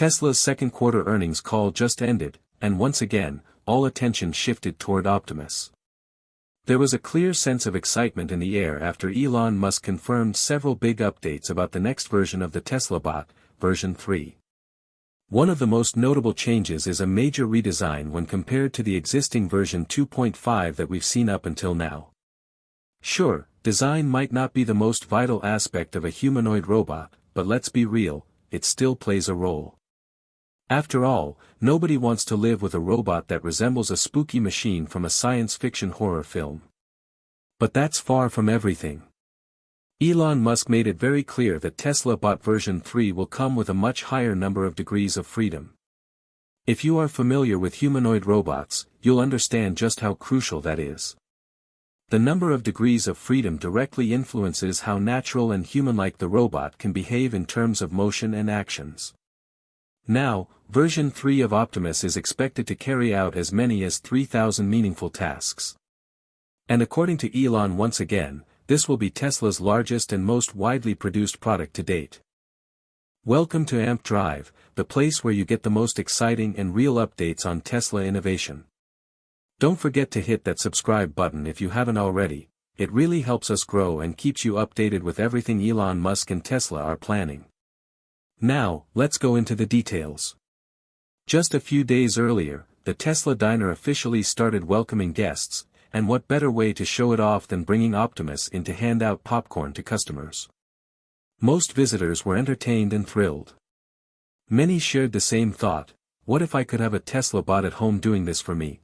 Tesla's second quarter earnings call just ended, and once again, all attention shifted toward Optimus. There was a clear sense of excitement in the air after Elon Musk confirmed several big updates about the next version of the Tesla bot, version 3. One of the most notable changes is a major redesign when compared to the existing version 2.5 that we've seen up until now. Sure, design might not be the most vital aspect of a humanoid robot, but let's be real, it still plays a role. After all, nobody wants to live with a robot that resembles a spooky machine from a science fiction horror film. But that's far from everything. Elon Musk made it very clear that Tesla bot version 3 will come with a much higher number of degrees of freedom. If you are familiar with humanoid robots, you'll understand just how crucial that is. The number of degrees of freedom directly influences how natural and human-like the robot can behave in terms of motion and actions. Now, version 3 of Optimus is expected to carry out as many as 3,000 meaningful tasks. And according to Elon once again, this will be Tesla's largest and most widely produced product to date. Welcome to AMP Drive, the place where you get the most exciting and real updates on Tesla innovation. Don't forget to hit that subscribe button if you haven't already, it really helps us grow and keeps you updated with everything Elon Musk and Tesla are planning. Now, let's go into the details. Just a few days earlier, the Tesla diner officially started welcoming guests, and what better way to show it off than bringing Optimus in to hand out popcorn to customers. Most visitors were entertained and thrilled. Many shared the same thought, what if I could have a Tesla bot at home doing this for me?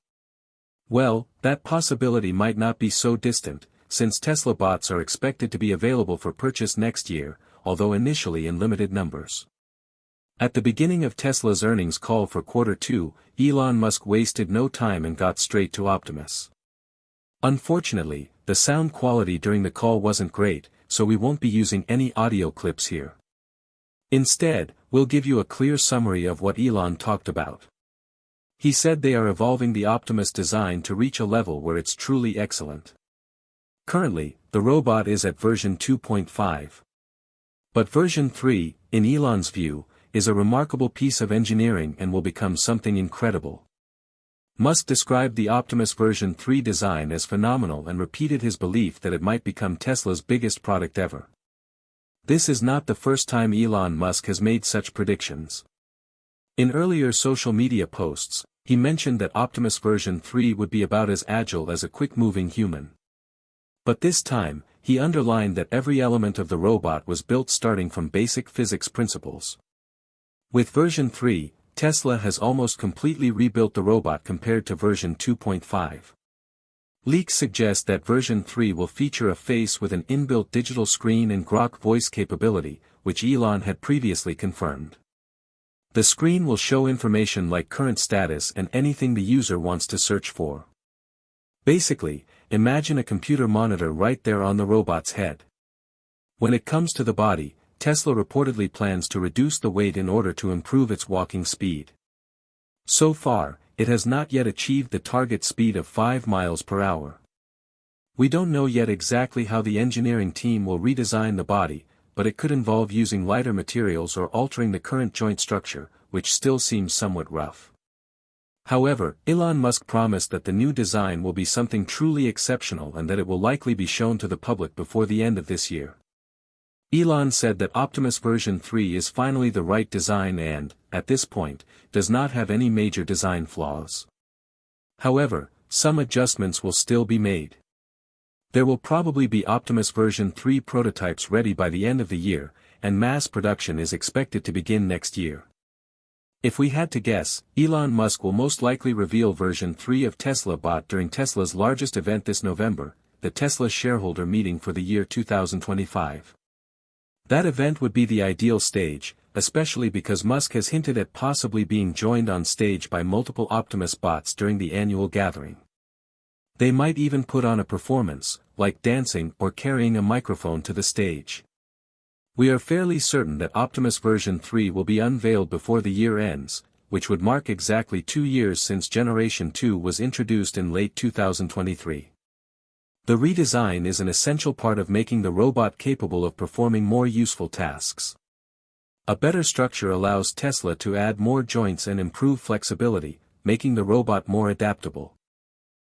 Well, that possibility might not be so distant, since Tesla bots are expected to be available for purchase next year, although initially in limited numbers. At the beginning of Tesla's earnings call for quarter 2, Elon Musk wasted no time and got straight to Optimus. Unfortunately, the sound quality during the call wasn't great, so we won't be using any audio clips here. Instead, we'll give you a clear summary of what Elon talked about. He said they are evolving the Optimus design to reach a level where it's truly excellent. Currently, the robot is at version 2.5. But version 3, in Elon's view, is a remarkable piece of engineering and will become something incredible. Musk described the Optimus version 3 design as phenomenal and repeated his belief that it might become Tesla's biggest product ever. This is not the first time Elon Musk has made such predictions. In earlier social media posts, he mentioned that Optimus version 3 would be about as agile as a quick-moving human. But this time, he underlined that every element of the robot was built starting from basic physics principles. With version 3, Tesla has almost completely rebuilt the robot compared to version 2.5. Leaks suggest that version 3 will feature a face with an inbuilt digital screen and Grok voice capability, which Elon had previously confirmed. The screen will show information like current status and anything the user wants to search for. Basically, imagine a computer monitor right there on the robot's head. When it comes to the body, Tesla reportedly plans to reduce the weight in order to improve its walking speed. So far, it has not yet achieved the target speed of 5 miles per hour. We don't know yet exactly how the engineering team will redesign the body, but it could involve using lighter materials or altering the current joint structure, which still seems somewhat rough. However, Elon Musk promised that the new design will be something truly exceptional and that it will likely be shown to the public before the end of this year. Elon said that Optimus version 3 is finally the right design and, at this point, does not have any major design flaws. However, some adjustments will still be made. There will probably be Optimus version 3 prototypes ready by the end of the year, and mass production is expected to begin next year. If we had to guess, Elon Musk will most likely reveal version 3 of Tesla bot during Tesla's largest event this November, the Tesla shareholder meeting for the year 2025. That event would be the ideal stage, especially because Musk has hinted at possibly being joined on stage by multiple Optimus bots during the annual gathering. They might even put on a performance, like dancing or carrying a microphone to the stage. We are fairly certain that Optimus version 3 will be unveiled before the year ends, which would mark exactly 2 years since Generation 2 was introduced in late 2023. The redesign is an essential part of making the robot capable of performing more useful tasks. A better structure allows Tesla to add more joints and improve flexibility, making the robot more adaptable.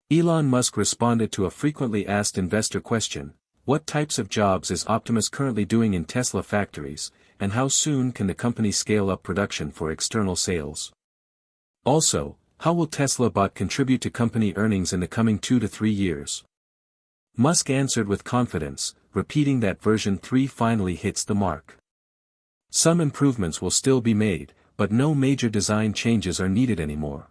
Elon Musk responded to a frequently asked investor question: what types of jobs is Optimus currently doing in Tesla factories, and how soon can the company scale up production for external sales? Also, how will Tesla Bot contribute to company earnings in the coming 2 to 3 years? Musk answered with confidence, repeating that version 3 finally hits the mark. Some improvements will still be made, but no major design changes are needed anymore.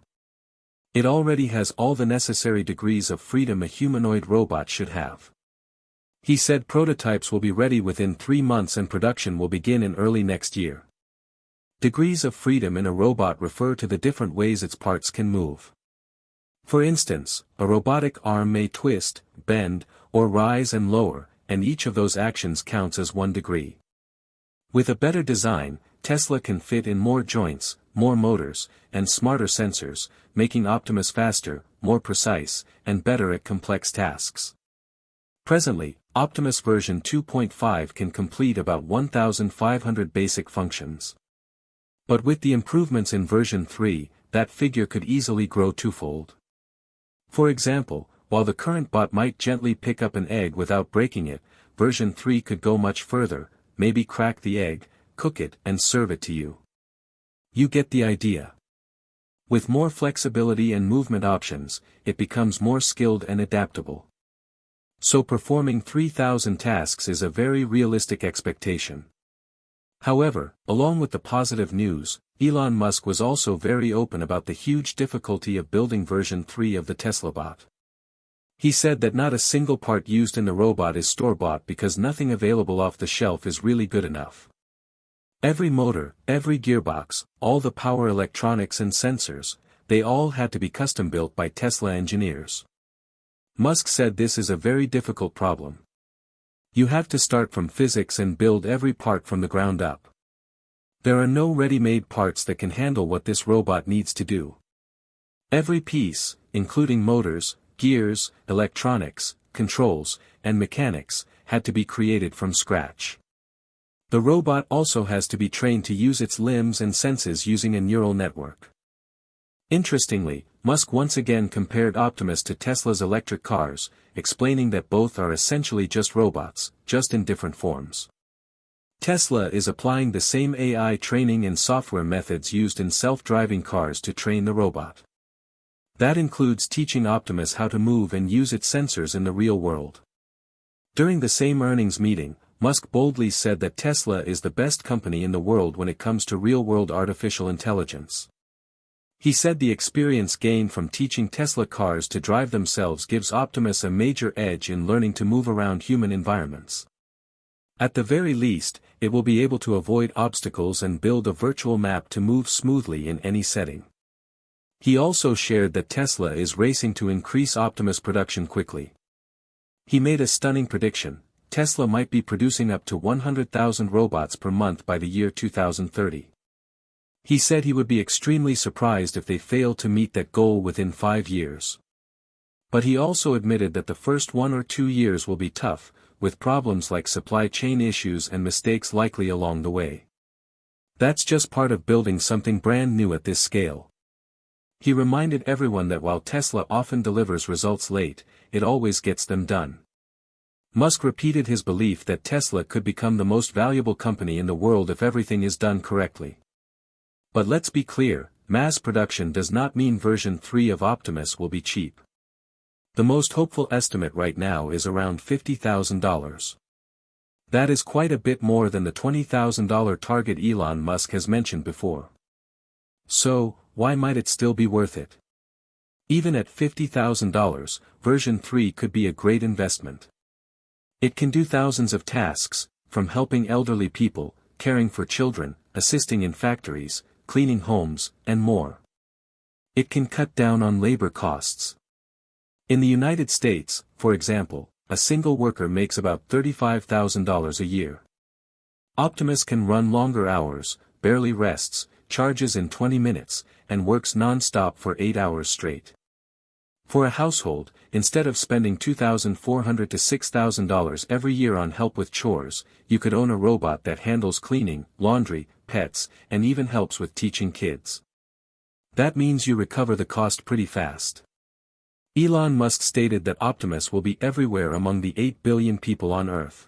It already has all the necessary degrees of freedom a humanoid robot should have. He said prototypes will be ready within 3 months and production will begin in early next year. Degrees of freedom in a robot refer to the different ways its parts can move. For instance, a robotic arm may twist, bend, or rise and lower, and each of those actions counts as 1 degree. With a better design, Tesla can fit in more joints, more motors, and smarter sensors, making Optimus faster, more precise, and better at complex tasks. Presently, Optimus version 2.5 can complete about 1,500 basic functions. But with the improvements in version 3, that figure could easily grow twofold. For example, while the current bot might gently pick up an egg without breaking it, version 3 could go much further, maybe crack the egg, cook it and serve it to you. You get the idea. With more flexibility and movement options, it becomes more skilled and adaptable. So performing 3,000 tasks is a very realistic expectation. However, along with the positive news, Elon Musk was also very open about the huge difficulty of building version 3 of the Tesla bot. He said that not a single part used in the robot is store-bought because nothing available off the shelf is really good enough. Every motor, every gearbox, all the power electronics and sensors, they all had to be custom-built by Tesla engineers. Musk said this is a very difficult problem. You have to start from physics and build every part from the ground up. There are no ready-made parts that can handle what this robot needs to do. Every piece, including motors, gears, electronics, controls, and mechanics, had to be created from scratch. The robot also has to be trained to use its limbs and senses using a neural network. Interestingly, Musk once again compared Optimus to Tesla's electric cars, explaining that both are essentially just robots, just in different forms. Tesla is applying the same AI training and software methods used in self-driving cars to train the robot. That includes teaching Optimus how to move and use its sensors in the real world. During the same earnings meeting, Musk boldly said that Tesla is the best company in the world when it comes to real-world artificial intelligence. He said the experience gained from teaching Tesla cars to drive themselves gives Optimus a major edge in learning to move around human environments. At the very least, it will be able to avoid obstacles and build a virtual map to move smoothly in any setting. He also shared that Tesla is racing to increase Optimus production quickly. He made a stunning prediction: Tesla might be producing up to 100,000 robots per month by the year 2030. He said he would be extremely surprised if they failed to meet that goal within 5 years. But he also admitted that the first 1 or 2 years will be tough, with problems like supply chain issues and mistakes likely along the way. That's just part of building something brand new at this scale. He reminded everyone that while Tesla often delivers results late, it always gets them done. Musk repeated his belief that Tesla could become the most valuable company in the world if everything is done correctly. But let's be clear, mass production does not mean version 3 of Optimus will be cheap. The most hopeful estimate right now is around $50,000. That is quite a bit more than the $20,000 target Elon Musk has mentioned before. So, why might it still be worth it? Even at $50,000, version 3 could be a great investment. It can do thousands of tasks, from helping elderly people, caring for children, assisting in factories, cleaning homes, and more. It can cut down on labor costs. In the United States, for example, a single worker makes about $35,000 a year. Optimus can run longer hours, barely rests, charges in 20 minutes, and works non-stop for 8 hours straight. For a household, instead of spending $2,400 to $6,000 every year on help with chores, you could own a robot that handles cleaning, laundry, pets, and even helps with teaching kids. That means you recover the cost pretty fast. Elon Musk stated that Optimus will be everywhere among the 8 billion people on Earth.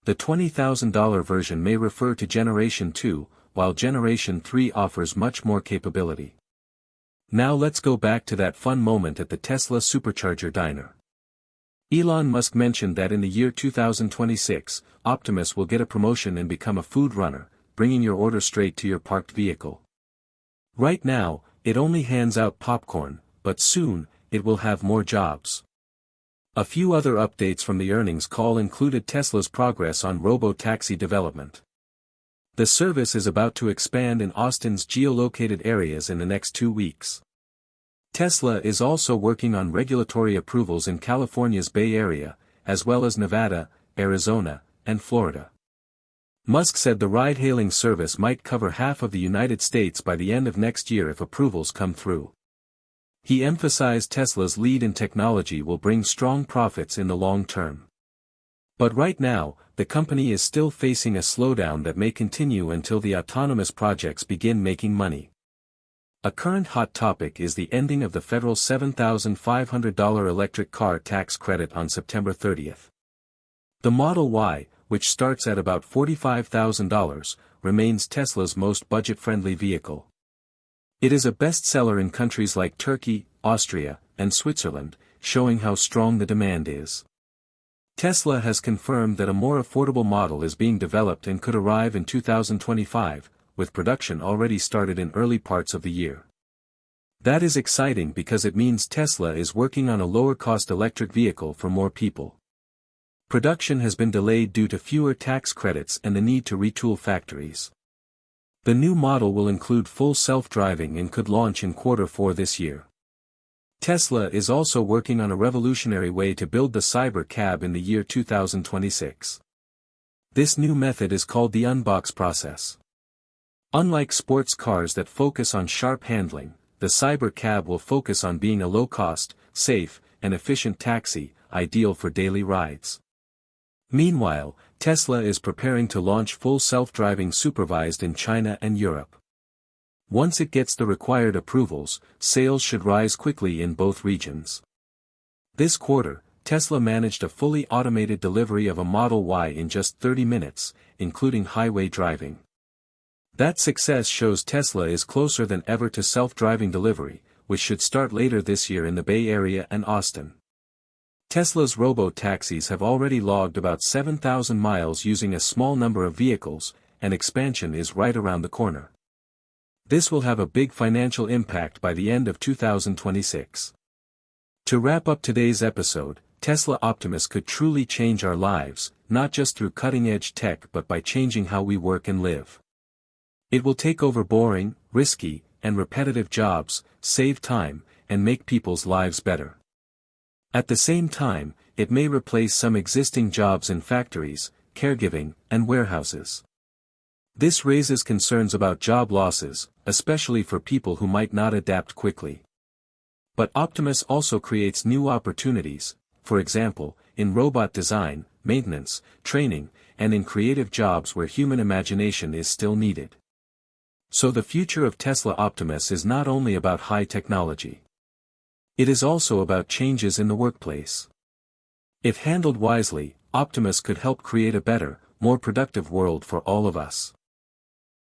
The $20,000 version may refer to Generation 2, while Generation 3 offers much more capability. Now let's go back to that fun moment at the Tesla Supercharger diner. Elon Musk mentioned that in the year 2026, Optimus will get a promotion and become a food runner, bringing your order straight to your parked vehicle. Right now, it only hands out popcorn, but soon, it will have more jobs. A few other updates from the earnings call included Tesla's progress on robotaxi development. The service is about to expand in Austin's geolocated areas in the next 2 weeks. Tesla is also working on regulatory approvals in California's Bay Area, as well as Nevada, Arizona, and Florida. Musk said the ride-hailing service might cover half of the United States by the end of next year if approvals come through. He emphasized Tesla's lead in technology will bring strong profits in the long term. But right now, the company is still facing a slowdown that may continue until the autonomous projects begin making money. A current hot topic is the ending of the federal $7,500 electric car tax credit on September 30th. The Model Y, which starts at about $45,000, remains Tesla's most budget-friendly vehicle. It is a bestseller in countries like Turkey, Austria, and Switzerland, showing how strong the demand is. Tesla has confirmed that a more affordable model is being developed and could arrive in 2025, with production already started in early parts of the year. That is exciting because it means Tesla is working on a lower-cost electric vehicle for more people. Production has been delayed due to fewer tax credits and the need to retool factories. The new model will include full self-driving and could launch in Q4 this year. Tesla is also working on a revolutionary way to build the Cybercab in the year 2026. This new method is called the unbox process. Unlike sports cars that focus on sharp handling, the Cybercab will focus on being a low-cost, safe, and efficient taxi, ideal for daily rides. Meanwhile, Tesla is preparing to launch full self-driving supervised in China and Europe. Once it gets the required approvals, sales should rise quickly in both regions. This quarter, Tesla managed a fully automated delivery of a Model Y in just 30 minutes, including highway driving. That success shows Tesla is closer than ever to self-driving delivery, which should start later this year in the Bay Area and Austin. Tesla's robotaxis have already logged about 7,000 miles using a small number of vehicles, and expansion is right around the corner. This will have a big financial impact by the end of 2026. To wrap up today's episode, Tesla Optimus could truly change our lives, not just through cutting-edge tech but by changing how we work and live. It will take over boring, risky, and repetitive jobs, save time, and make people's lives better. At the same time, it may replace some existing jobs in factories, caregiving, and warehouses. This raises concerns about job losses, especially for people who might not adapt quickly. But Optimus also creates new opportunities, for example, in robot design, maintenance, training, and in creative jobs where human imagination is still needed. So the future of Tesla Optimus is not only about high technology. It is also about changes in the workplace. If handled wisely, Optimus could help create a better, more productive world for all of us.